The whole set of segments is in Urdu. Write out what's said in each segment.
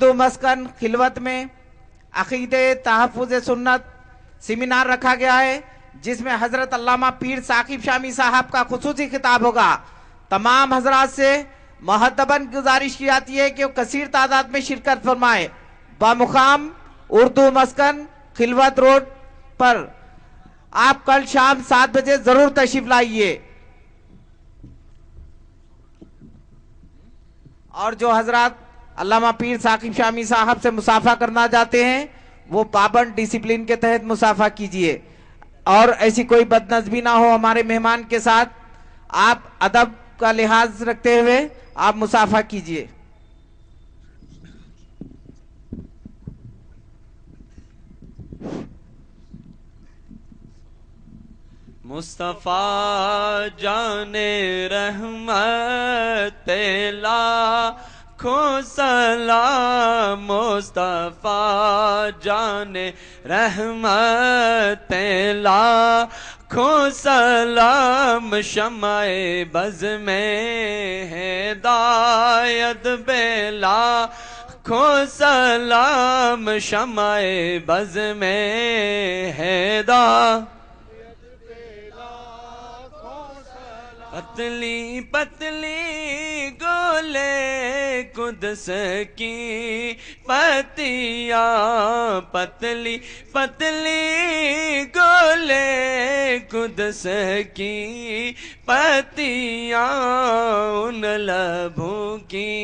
اردو مسکن خلوت میں عقیدے تحفظ سنت سیمینار رکھا گیا ہے، جس میں حضرت علامہ پیر ثاقب شامی صاحب کا خصوصی خطاب ہوگا۔ تمام حضرات سے مہذباً گزارش کی جاتی ہے کہ وہ کثیر تعداد میں شرکت فرمائے۔ بمقام اردو مسکن خلوت روڈ پر آپ کل شام 7 بجے ضرور تشریف لائیے۔ اور جو حضرات علامہ پیر ثاقب شامی صاحب سے مصافحہ کرنا چاہتے ہیں وہ پابند ڈسپلن کے تحت مصافحہ کیجئے، اور ایسی کوئی بدنظمی نہ ہو ہمارے مہمان کے ساتھ۔ آپ ادب کا لحاظ رکھتے ہوئے آپ مصافحہ کیجئے۔ مصطفیٰ جان رحمت لاکھوں سلام، مصطفیٰ جان رحمت لاکھوں سلام، شمع بز میں ہدایت بلا کھو سلام، شمع بز میں ہدایت پتلی پتلی گولے قدس کی پتیاں، پتلی پتلی گولے قدس کی پتیاں، ان لبوں کی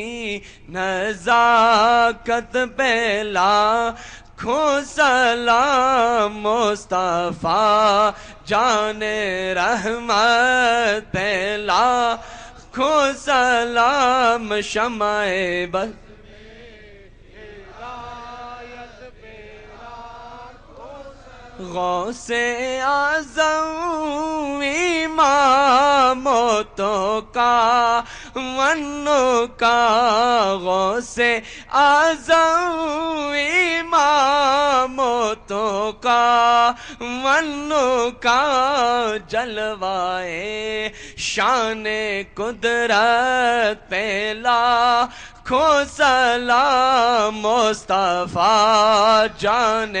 نزاکت پہ لاکھوں سلام، مصطفیٰ جان رحمت پہ لاکھوں سلام، شمع بز غوث اعظم امامتوں کا ونو کا، غوث اعظم امامتوں کا ونو کا، جلوائے شان قدرت پہ لاکھوں سلام، مصطفیٰ جان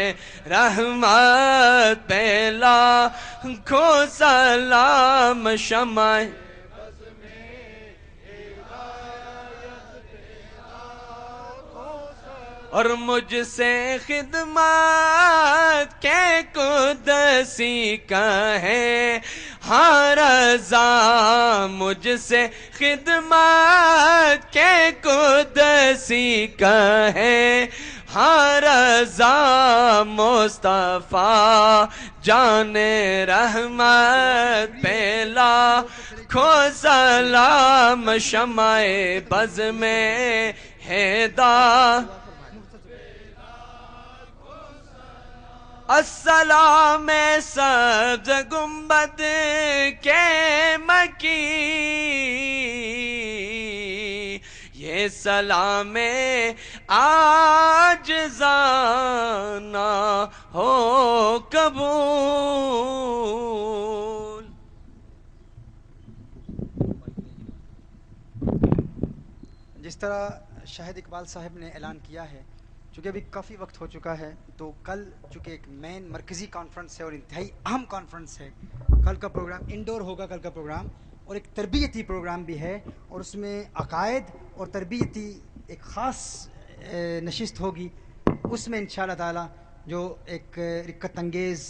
رحمت پہ لاکھوں سلام، شمع اور مجھ سے خدمت کے قدسی کہیں ہاں رضا، مجھ سے خدمت کے قدسی کہیں ہاں رضا، مصطفیٰ جان رحمت پہ لاکھوں سلام، شمع بز میں ہدایت السلام سبز گنبد کے مکی، یہ سلام عاجزانہ ہو قبول۔ جس طرح شاہد اقبال صاحب نے اعلان کیا ہے، چونکہ ابھی کافی وقت ہو چکا ہے، تو کل چونکہ ایک مین مرکزی کانفرنس ہے اور انتہائی اہم کانفرنس ہے، کل کا پروگرام انڈور ہوگا، کل کا پروگرام، اور ایک تربیتی پروگرام بھی ہے، اور اس میں عقائد اور تربیتی ایک خاص نشست ہوگی۔ اس میں انشاءاللہ تعالی جو ایک رقت انگیز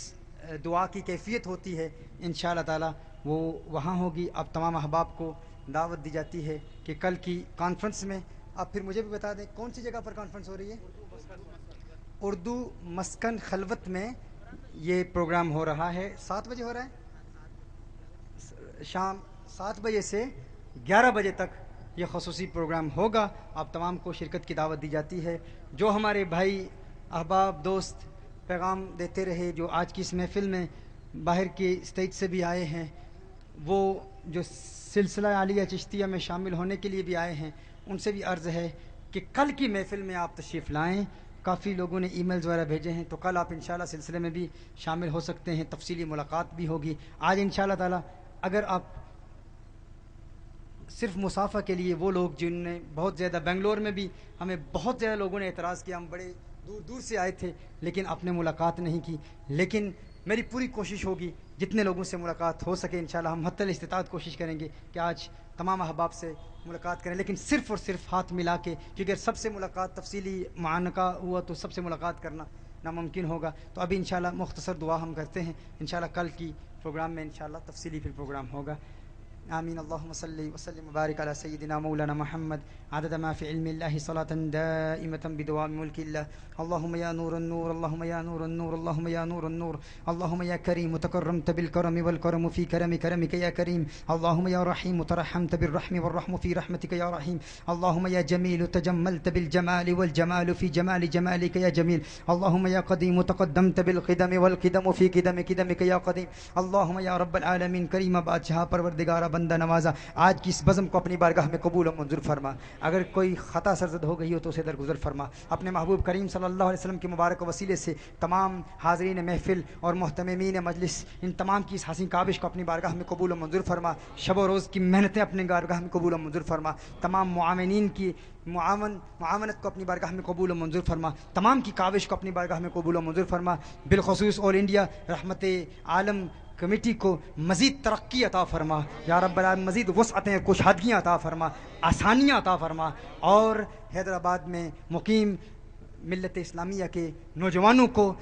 دعا کی کیفیت ہوتی ہے انشاءاللہ تعالی وہ وہاں ہوگی۔ اب تمام احباب کو دعوت دی جاتی ہے کہ کل کی کانفرنس میں آپ پھر مجھے بھی بتا دیں کون سی جگہ پر کانفرنس ہو رہی ہے؟ اردو مسکن خلوت میں یہ پروگرام ہو رہا ہے۔ 7 بجے ہو رہا ہے، شام 7 بجے سے 11 بجے تک یہ خصوصی پروگرام ہوگا۔ آپ تمام کو شرکت کی دعوت دی جاتی ہے۔ جو ہمارے بھائی احباب دوست پیغام دیتے رہے، جو آج کی اس محفل میں باہر کے اسٹیٹ سے بھی آئے ہیں، وہ جو سلسلہ عالیہ چشتیہ میں شامل ہونے کے لیے بھی آئے ہیں، ان سے بھی عرض ہے کہ کل کی محفل میں آپ تشریف لائیں۔ کافی لوگوں نے ای میلز وغیرہ بھیجے ہیں، تو کل آپ انشاءاللہ سلسلے میں بھی شامل ہو سکتے ہیں، تفصیلی ملاقات بھی ہوگی۔ آج انشاءاللہ تعالی اگر آپ صرف مسافہ کے لیے وہ لوگ جن نے بہت زیادہ بنگلور میں بھی ہمیں بہت زیادہ لوگوں نے اعتراض کیا، ہم بڑے دور دور سے آئے تھے لیکن آپ نے ملاقات نہیں کی، لیکن میری پوری کوشش ہوگی جتنے لوگوں سے ملاقات ہو سکے انشاءاللہ ہم حتی الاستطاعت کوشش کریں گے کہ آج تمام احباب سے ملاقات کریں، لیکن صرف اور صرف ہاتھ ملا کے، کیونکہ سب سے ملاقات تفصیلی معانقہ ہوا تو سب سے ملاقات کرنا ناممکن ہوگا۔ تو ابھی انشاءاللہ مختصر دعا ہم کرتے ہیں، انشاءاللہ کل کی پروگرام میں انشاءاللہ تفصیلی پھر پروگرام ہوگا۔ آمین۔ اللهم صل وسلم وبارك على سيدنا مولانا محمد عدد ما في علم الله صلاة دائمة بدوام ملك الله۔ اللهم يا نور النور، اللهم يا نور النور، اللهم يا نور النور، اللهم يا كريم تكرمت بالكرم والكرم في كرمك يا كريم، اللهم يا رحيم ترحمت بالرحم والرحم في رحمتك يا رحيم، اللهم يا جميل تجملت بالجمال والجمال في جمالك يا جميل، اللهم يا قديم تقدمت بالقدم والقدم في قدمك يا قديم، اللهم يا رب العالمین کریم بادشاہ پروردگار بندہ نوازا، آج کی اس بزم کو اپنی بارگاہ میں قبول و منظور فرما، اگر کوئی خطا سرزد ہو گئی ہو تو اسے درگزر فرما، اپنے محبوب کریم صلی اللہ علیہ وسلم کے مبارک وسیلے سے تمام حاضرین محفل اور محتممین مجلس ان تمام کی اس حسین کاوش کو اپنی بارگاہ میں قبول و منظور فرما، شب و روز کی محنتیں اپنے بارگاہ میں قبول و منظور فرما، تمام معاونین کی معاونت کو اپنی بارگاہ میں قبول و منظور فرما، تمام کی کاوش کو اپنی بارگاہ میں قبول و منظور فرما، بالخصوص آل انڈیا رحمت عالم کمیٹی کو مزید ترقی عطا فرما یا رب العالمین، مزید وسعتیں کشادگیاں عطا فرما، آسانیاں عطا فرما، اور حیدرآباد میں مقیم ملت اسلامیہ کے نوجوانوں کو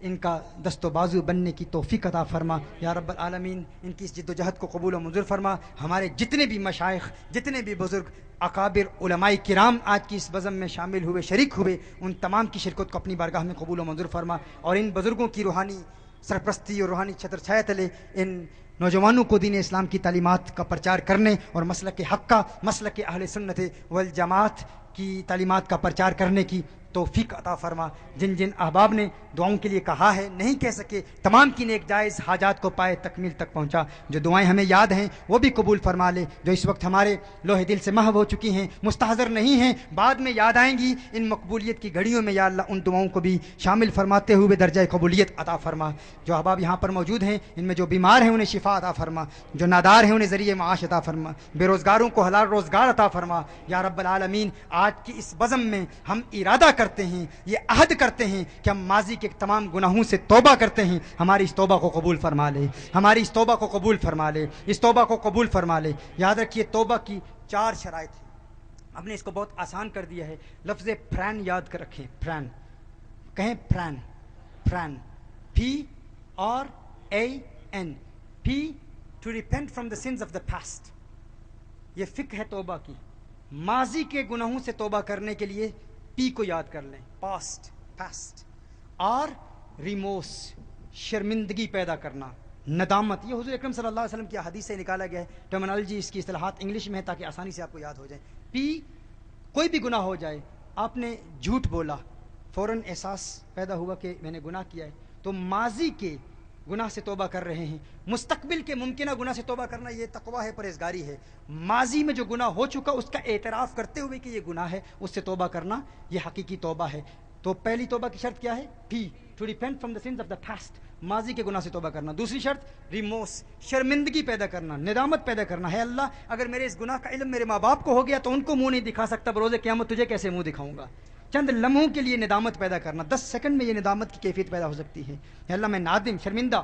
ان کا دست و بازو بننے کی توفیق عطا فرما یا رب العالمین، ان کی اس جد و جہد کو قبول و منظور فرما، ہمارے جتنے بھی مشائخ، جتنے بھی بزرگ اکابر علماء کرام آج کی اس بزم میں شامل ہوئے، شریک ہوئے، ان تمام کی شرکت کو اپنی بارگاہ میں قبول و منظور فرما، اور ان بزرگوں کی روحانی سرپرستی اور روحانی چھتر چھایا تلے ان نوجوانوں کو دین اسلام کی تعلیمات کا پرچار کرنے اور مسلک حق کا، مسلک اہل سنت والجماعت کی تعلیمات کا پرچار کرنے کی توفیق عطا فرما، جن جن احباب نے دعاؤں کے لیے کہا ہے نہیں کہہ سکے، تمام کی نیک جائز حاجات کو پائے تکمیل تک پہنچا، جو دعائیں ہمیں یاد ہیں وہ بھی قبول فرما لے، جو اس وقت ہمارے لوح دل سے محو ہو چکی ہیں، مستحضر نہیں ہیں، بعد میں یاد آئیں گی، ان مقبولیت کی گھڑیوں میں یا اللہ ان دعاؤں کو بھی شامل فرماتے ہوئے درجہ قبولیت عطا فرما، جو احباب یہاں پر موجود ہیں ان میں جو بیمار ہیں انہیں شفا عطا فرما، جو نادار ہیں انہیں ذریعہ معاش عطا فرما، بے روزگاروں کو حلال روزگار عطا فرما یا رب العالمین۔ آج کی اس بزم میں ہم ارادہ کرتے ہیں، یہ عہد کرتے ہیں کہ ہم ماضی کے تمام گناہوں سے توبہ کرتے ہیں، ہماری اس توبہ کو قبول فرما لے، ہماری اس توبہ کو قبول فرما لے، اس توبہ کو قبول فرما لے۔ یاد رکھیے توبہ کی 4 شرائط ہیں، ہم نے اس کو بہت آسان کر دیا ہے، لفظ فرین یاد کر رکھیں، فرین کہیں، foreign foreign PRAN P to repent from the sins of the past، یہ فقہ ہے توبہ کی، ماضی کے گناہوں سے توبہ کرنے کے لیے پی کو یاد کر لیں، پاسٹ، اور ریموس شرمندگی پیدا کرنا، ندامت، یہ حضور اکرم صلی اللہ علیہ وسلم کی حدیث سے نکالا گیا ہے، ٹرمنالوجی اس کی اصطلاحات انگلش میں ہے تاکہ آسانی سے آپ کو یاد ہو جائے۔ پی، کوئی بھی گناہ ہو جائے، آپ نے جھوٹ بولا، فوراً احساس پیدا ہوا کہ میں نے گناہ کیا ہے، تو ماضی کے گناہ سے توبہ کر رہے ہیں، مستقبل کے ممکنہ گناہ سے توبہ کرنا یہ تقویٰ ہے، پرہیزگاری ہے، ماضی میں جو گناہ ہو چکا اس کا اعتراف کرتے ہوئے کہ یہ گناہ ہے اس سے توبہ کرنا یہ حقیقی توبہ ہے۔ تو پہلی توبہ کی شرط کیا ہے؟ P, to repent from the sins of the past, ماضی کے گناہ سے توبہ کرنا۔ دوسری شرط ریموس، شرمندگی پیدا کرنا، ندامت پیدا کرنا ہے، اللہ اگر میرے اس گناہ کا علم میرے ماں باپ کو ہو گیا تو ان کو منہ نہیں دکھا سکتا، بروز قیامت تجھے کیسے منہ دکھاؤں گا۔ چند لمحوں کے لیے ندامت پیدا کرنا، 10 سیکنڈ میں یہ ندامت کی کیفیت پیدا ہو سکتی ہے، اللہ میں نادم، شرمندہ۔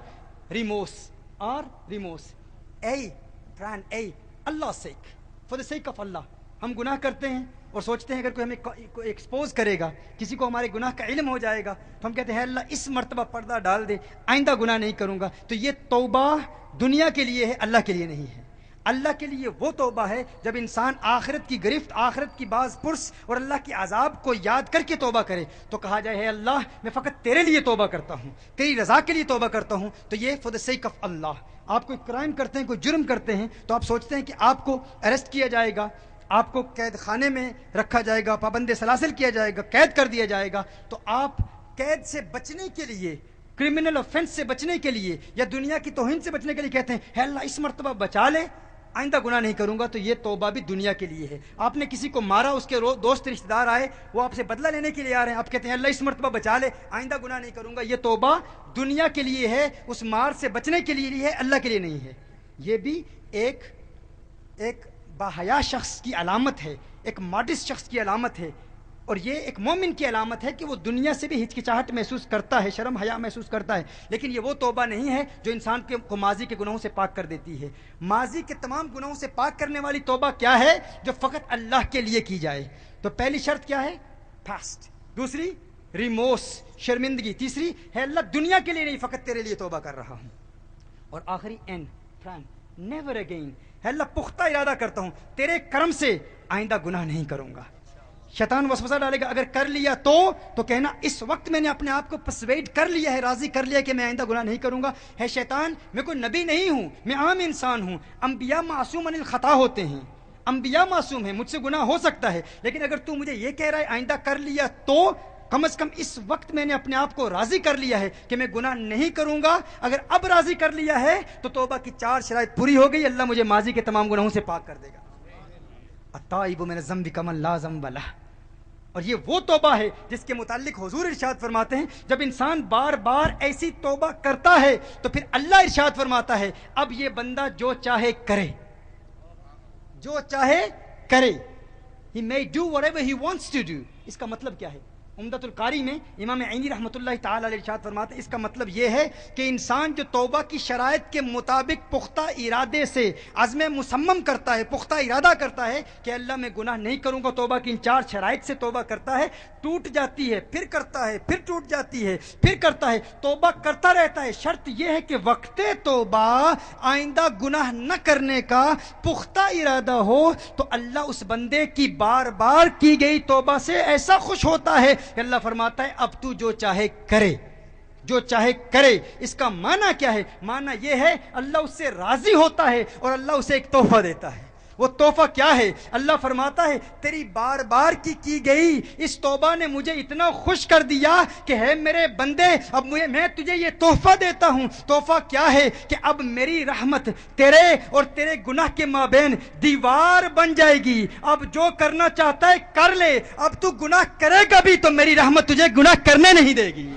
ریموس اور ریموس، اے اللہ سیک، فار دا سیک آف اللہ، ہم گناہ کرتے ہیں اور سوچتے ہیں اگر کوئی ہمیں ایکسپوز کرے گا، کسی کو ہمارے گناہ کا علم ہو جائے گا تو ہم کہتے ہیں اللہ اس مرتبہ پردہ ڈال دے، آئندہ گناہ نہیں کروں گا۔ تو یہ توبہ دنیا کے لیے ہے، اللہ کے لیے نہیں ہے۔ اللہ کے لیے وہ توبہ ہے جب انسان آخرت کی گرفت، آخرت کی باز پرس اور اللہ کی عذاب کو یاد کر کے توبہ کرے، تو کہا جائے ہے اللہ میں فقط تیرے لیے توبہ کرتا ہوں، تیری رضا کے لیے توبہ کرتا ہوں، تو یہ فار دا سیک آف اللہ۔ آپ کوئی کرائم کرتے ہیں، کوئی جرم کرتے ہیں تو آپ سوچتے ہیں کہ آپ کو اریسٹ کیا جائے گا، آپ کو قید خانے میں رکھا جائے گا، پابند سلاسل کیا جائے گا، قید کر دیا جائے گا، تو آپ قید سے بچنے کے لیے، کرمنل آفینس سے بچنے کے لیے یا دنیا کی توہین سے بچنے کے لیے کہتے ہیں ہے اللہ اس مرتبہ بچا لے، آئندہ گناہ نہیں کروں گا۔ تو یہ توبہ بھی دنیا کے لیے ہے۔ آپ نے کسی کو مارا، اس کے دوست رشتہ دار آئے، وہ آپ سے بدلہ لینے کے لیے آ رہے ہیں، آپ کہتے ہیں اللہ اس مرتبہ بچا لے، آئندہ گناہ نہیں کروں گا۔ یہ توبہ دنیا کے لیے ہے، اس مار سے بچنے کے لیے ہے، اللہ کے لیے نہیں ہے۔ یہ بھی ایک باحیا شخص کی علامت ہے، ایک ماڈسٹ شخص کی علامت ہے، اور یہ ایک مومن کی علامت ہے کہ وہ دنیا سے بھی ہچکچاہٹ محسوس کرتا ہے، شرم حیا محسوس کرتا ہے، لیکن یہ وہ توبہ نہیں ہے جو انسان کو ماضی کے گناہوں سے پاک کر دیتی ہے۔ ماضی کے تمام گناہوں سے پاک کرنے والی توبہ کیا ہے؟ جو فقط اللہ کے لیے کی جائے۔ تو پہلی شرط کیا ہے؟ پاسٹ، دوسری ریموس، شرمندگی، تیسری ہے اللہ دنیا کے لیے نہیں، فقط تیرے لیے توبہ کر رہا ہوں، اور آخری این پلان، نیور اگین، ہے اللہ پختہ ارادہ کرتا ہوں تیرے کرم سے آئندہ گناہ نہیں کروں گا۔ شیطان وسوسہ ڈالے گا، اگر کر لیا تو کہنا اس وقت میں نے اپنے آپ کو پرسویڈ کر لیا ہے، راضی کر لیا کہ میں آئندہ گناہ نہیں کروں گا۔ ہے شیطان، میں کوئی نبی نہیں ہوں، میں عام انسان ہوں، انبیاء معصوم عن الخطا ہوتے ہیں، انبیاء معصوم ہیں، مجھ سے گناہ ہو سکتا ہے، لیکن اگر تو مجھے یہ کہہ رہا ہے آئندہ کر لیا تو کم از کم اس وقت میں نے اپنے آپ کو راضی کر لیا ہے کہ میں گناہ نہیں کروں گا۔ اگر اب راضی کر لیا ہے تو توبہ کی 4 شرائط پوری ہو گئی، اللہ مجھے ماضی کے تمام گناہوں سے پاک کر دے گا۔ التائب من الذنب کمن لا ذنب لہ، اور یہ وہ توبہ ہے جس کے متعلق حضور ارشاد فرماتے ہیں جب انسان بار بار ایسی توبہ کرتا ہے تو پھر اللہ ارشاد فرماتا ہے اب یہ بندہ جو چاہے کرے، جو چاہے کرے، he may do whatever he wants to do۔ اس کا مطلب کیا ہے؟ عمدۃ القاری میں امام عینی رحمۃ اللہ تعالی علیہ ارشاد فرماتے ہیں اس کا مطلب یہ ہے کہ انسان جو توبہ کی شرائط کے مطابق پختہ ارادے سے عزم مصمم کرتا ہے، پختہ ارادہ کرتا ہے کہ اللہ میں گناہ نہیں کروں گا، توبہ کی ان 4 شرائط سے توبہ کرتا ہے، ٹوٹ جاتی ہے، پھر کرتا ہے، پھر ٹوٹ جاتی ہے، پھر کرتا ہے، توبہ کرتا رہتا ہے۔ شرط یہ ہے کہ وقت توبہ آئندہ گناہ نہ کرنے کا پختہ ارادہ ہو تو اللہ اس بندے کی بار بار کی گئی توبہ سے ایسا خوش ہوتا ہے کہ اللہ فرماتا ہے اب تو جو چاہے کرے، جو چاہے کرے۔ اس کا معنی کیا ہے؟ معنی یہ ہے اللہ اس سے راضی ہوتا ہے اور اللہ اسے ایک تحفہ دیتا ہے۔ وہ تحفہ کیا ہے؟ اللہ فرماتا ہے تیری بار بار کی گئی اس توبہ نے مجھے اتنا خوش کر دیا کہ ہے میرے بندے اب میں تجھے یہ تحفہ دیتا ہوں۔ تحفہ کیا ہے؟ کہ اب میری رحمت تیرے اور تیرے گناہ کے مابین دیوار بن جائے گی۔ اب جو کرنا چاہتا ہے کر لے، اب تو گناہ کرے گا بھی تو میری رحمت تجھے گناہ کرنے نہیں دے گی۔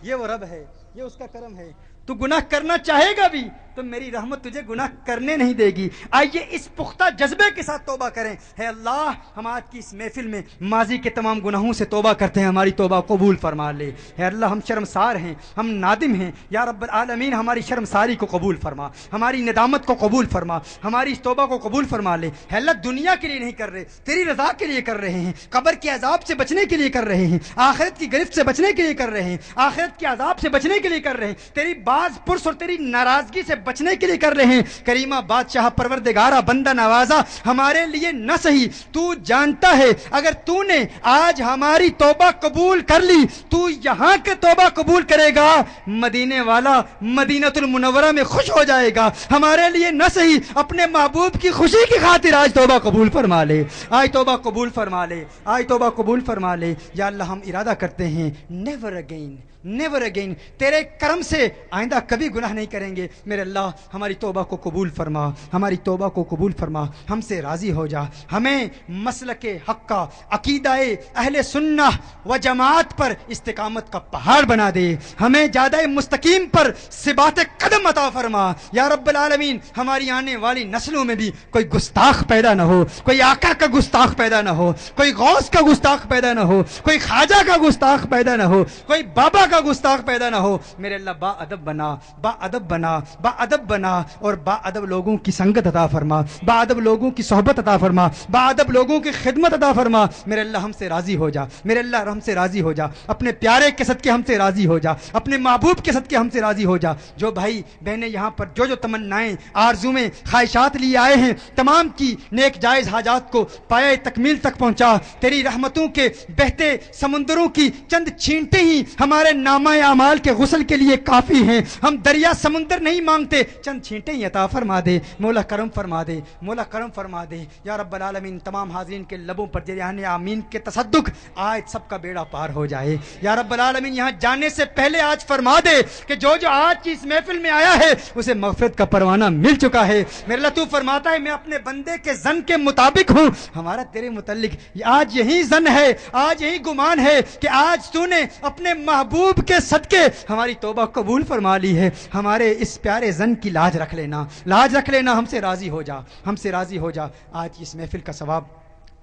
یہ وہ رب ہے، یہ اس کا کرم ہے۔ تو گناہ کرنا چاہے گا بھی تو میری رحمت تجھے گناہ کرنے نہیں دے گی۔ آئیے اس پختہ جذبے کے ساتھ توبہ کریں۔ ہے اللہ ہم آج کی اس محفل میں ماضی کے تمام گناہوں سے توبہ کرتے ہیں، ہماری توبہ قبول فرما لے۔ ہے اللہ ہم شرمسار ہیں، ہم نادم ہیں، یا رب العالمین ہماری شرمساری کو قبول فرما، ہماری ندامت کو قبول فرما، ہماری اس توبہ کو قبول فرما لے۔ ہے اللہ دنیا کے لیے نہیں کر رہے، تیری رضا کے لیے کر رہے ہیں، قبر کے عذاب سے بچنے کے لیے کر رہے ہیں، آخرت کی گرفت سے بچنے کے لیے کر رہے ہیں، آخرت کے عذاب سے بچنے کے لیے کر رہے ہیں، تیری باز پرس اور تیری ناراضگی سے بچنے کے لیے کر رہے ہیں۔ کریمہ بادشاہ پروردگارہ بندہ نوازا ہمارے لیے نہ صحیح تو جانتا ہے اگر تو نے آج ہماری توبہ قبول کر لی تو یہاں کے توبہ قبول کرے گا، مدینے والا مدینۃ المنورہ میں خوش ہو جائے گا۔ ہمارے لیے نہ صحیح اپنے محبوب کی خوشی کی خاطر آج توبہ قبول فرما لے، آج توبہ قبول فرما لے، آج توبہ قبول فرما لے۔ یا اللہ ہم ارادہ کرتے ہیں نیور اگین، نیور اگین، تیرے کرم سے آئندہ کبھی گناہ نہیں کریں گے۔ میرے اللہ ہماری توبہ کو قبول فرما، ہماری توبہ کو قبول فرما، ہم سے راضی ہو جا، ہمیں مسلک حق کا عقیدہ اہل سنہ و جماعت پر استقامت کا پہاڑ بنا دے، ہمیں جادہ مستقیم پر ثبات قدم عطا فرما۔ یا رب العالمین ہماری آنے والی نسلوں میں بھی کوئی گستاخ پیدا نہ ہو، کوئی آقا کا گستاخ پیدا نہ ہو، کوئی غوث کا گستاخ پیدا نہ ہو، کوئی خواجہ کا گستاخ پیدا نہ ہو، کوئی بابا کا گستاخ پیدا نہ ہو۔ میرے اللہ با ادب بنا، با ادب بنا، با ادب بنا، اور با ادب لوگوں کی سنگت عطا فرما، با ادب لوگوں کی صحبت عطا فرما، با ادب لوگوں کی خدمت عطا فرما۔ میرے اللہ ہم سے راضی ہو جا، میرے اللہ ہم سے راضی ہو جا، اپنے پیارے کے صدقے ہم سے راضی ہو جا، اپنے محبوب کے صدقے ہم سے راضی ہو جا۔ جو بھائی بہنیں یہاں پر جو تمنائیں آرزویں خواہشات لیے آئے ہیں تمام کی نیک جائز حاجات کو پایہ تکمیل تک پہنچا۔ تیری رحمتوں کے بہتے سمندروں کی چند چھینٹیں ہی ہمارے نامہ اعمال کے غسل کے لیے کافی ہیں، ہم دریا سمندر نہیں مانگتے، چند چھینٹیں ہی عطا فرما دے۔ مولا کرم فرما دے، مولا کرم فرما دے۔ یا رب العالمین تمام حاضرین کے لبوں پر جریان آمین کے تصدق آج سب کا بیڑا پار ہو جائے۔ یا رب العالمین یہاں جانے سے پہلے آج فرما دے کہ جو آج کی اس محفل میں آیا ہے اسے مغفرت کا پروانہ مل چکا ہے۔ میرے اللہ تو فرماتا ہے میں اپنے بندے کے ظن کے مطابق ہوں، ہمارا تیرے متعلق آج یہی ظن ہے، آج یہی گمان ہے کہ آج تو نے اپنے محبوب کے صدقے ہماری توبہ قبول فرما لی ہے۔ ہمارے اس پیارے زن کی لاج رکھ لینا، لاج رکھ لینا، ہم سے راضی ہو جا، ہم سے راضی ہو جا۔ آج کی اس محفل کا ثواب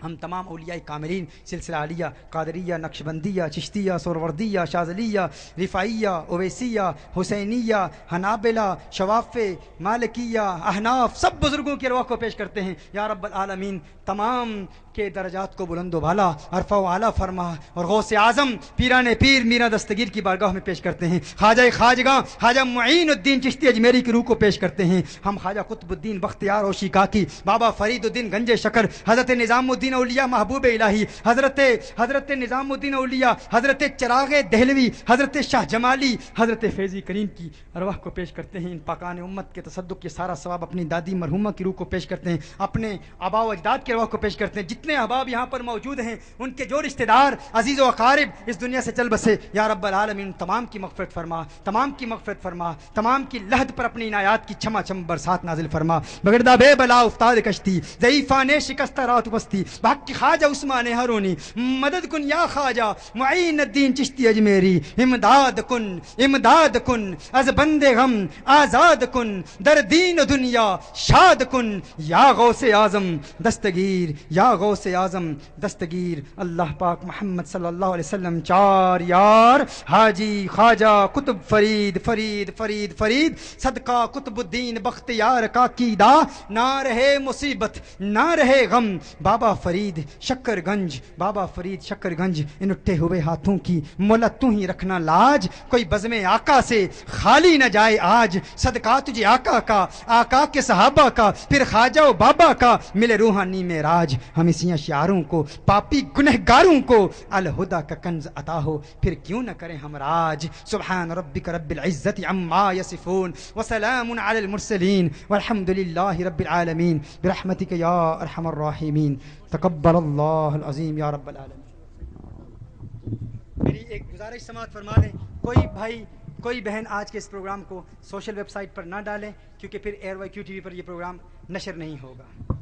ہم تمام اولیاء کاملین، سلسلہ عالیہ، قادریہ، نقشبندیہ، چشتیہ، سہروردیہ، شاذلیہ، رفاعیہ، اویسیہ، حسینیہ، حنابلہ، شوافع، مالکیہ، احناف، سب بزرگوں کی ارواح کو پیش کرتے ہیں۔ یا رب العالمین تمام کے درجات کو بلند و بالا، عرفہ و اعلیٰ فرما، اور غوث اعظم پیران پیر میرا دستگیر کی بارگاہ میں پیش کرتے ہیں۔ خواجہ خواجگاں خواجہ معین الدین چشتی اجمیری کی روح کو پیش کرتے ہیں۔ ہم خواجہ قطب الدین بختیار اوشی کاکی، بابا فرید الدین گنج شکر، حضرت نظام الدین اولیاء محبوب الہی، حضرت نظام الدین اولیاء، حضرت چراغ دہلوی، حضرت شاہ جمالی، حضرت فیضی کریم کی ارواح کو پیش کرتے ہیں۔ ان پاکان امت کے تصدق کے سارا ثواب اپنی دادی مرحومہ کی روح کو پیش کرتے ہیں، اپنے آبا و اجداد کی ارواح کو پیش کرتے ہیں۔ جتنے احباب یہاں پر موجود ہیں، ان کے جو رشتہ دار عزیز و اقارب اس دنیا سے چل بسے، یا رب العالمین تمام کی مغفرت فرما، تمام کی مغفرت فرما، تمام کی لحد پر اپنی عنایات کی چھما چھم برسات نازل فرما۔ بگردہ بے بلا افتاد کشتی، ضعیفان شکستہ رات بستی، بحق کی خواجہ عثمان ہرونی، مدد کن یا خواجہ معین الدین چشتی اجمیری، امداد کن از بند غم آزاد کن، در دین و دنیا شاد کن، یا غوث اعظم دستگیر، یا غوث اعظم دستگیر۔ اللہ پاک محمد صلی اللہ علیہ وسلم چار یار، حاجی خواجہ قطب فرید فرید فرید فرید، صدقہ قطب الدین بختیار کا قیدا، نہ رہے مصیبت نہ رہے غم، بابا فرید شکر گنج، بابا فرید شکر گنج۔ ان اٹھے ہوئے ہاتھوں کی مولا تو ہی رکھنا لاج، کوئی بزم آقا سے خالی نہ جائے آج، صدقہ تجھے آقا کا، آقا کے صحابہ کا، پھر خواجہ و بابا کا، ملے روحانی معراج۔ ہم اسی اشعاروں کو پاپی گنہگاروں کو الہدا کا کنز عطا ہو، پھر کیوں نہ کریں ہم راج۔ سبحان ربک رب العزت عما یصفون وسلام علی المرسلین والحمد للہ رب العالمین برحمتک یا ارحم الراحمین۔ تقبل اللہ العظیم یا رب العالمین۔ میری ایک گزارش سماعت فرما لیں، کوئی بھائی کوئی بہن آج کے اس پروگرام کو سوشل ویب سائٹ پر نہ ڈالیں، کیونکہ پھر ایئر وائی کیو ٹی وی پر یہ پروگرام نشر نہیں ہوگا۔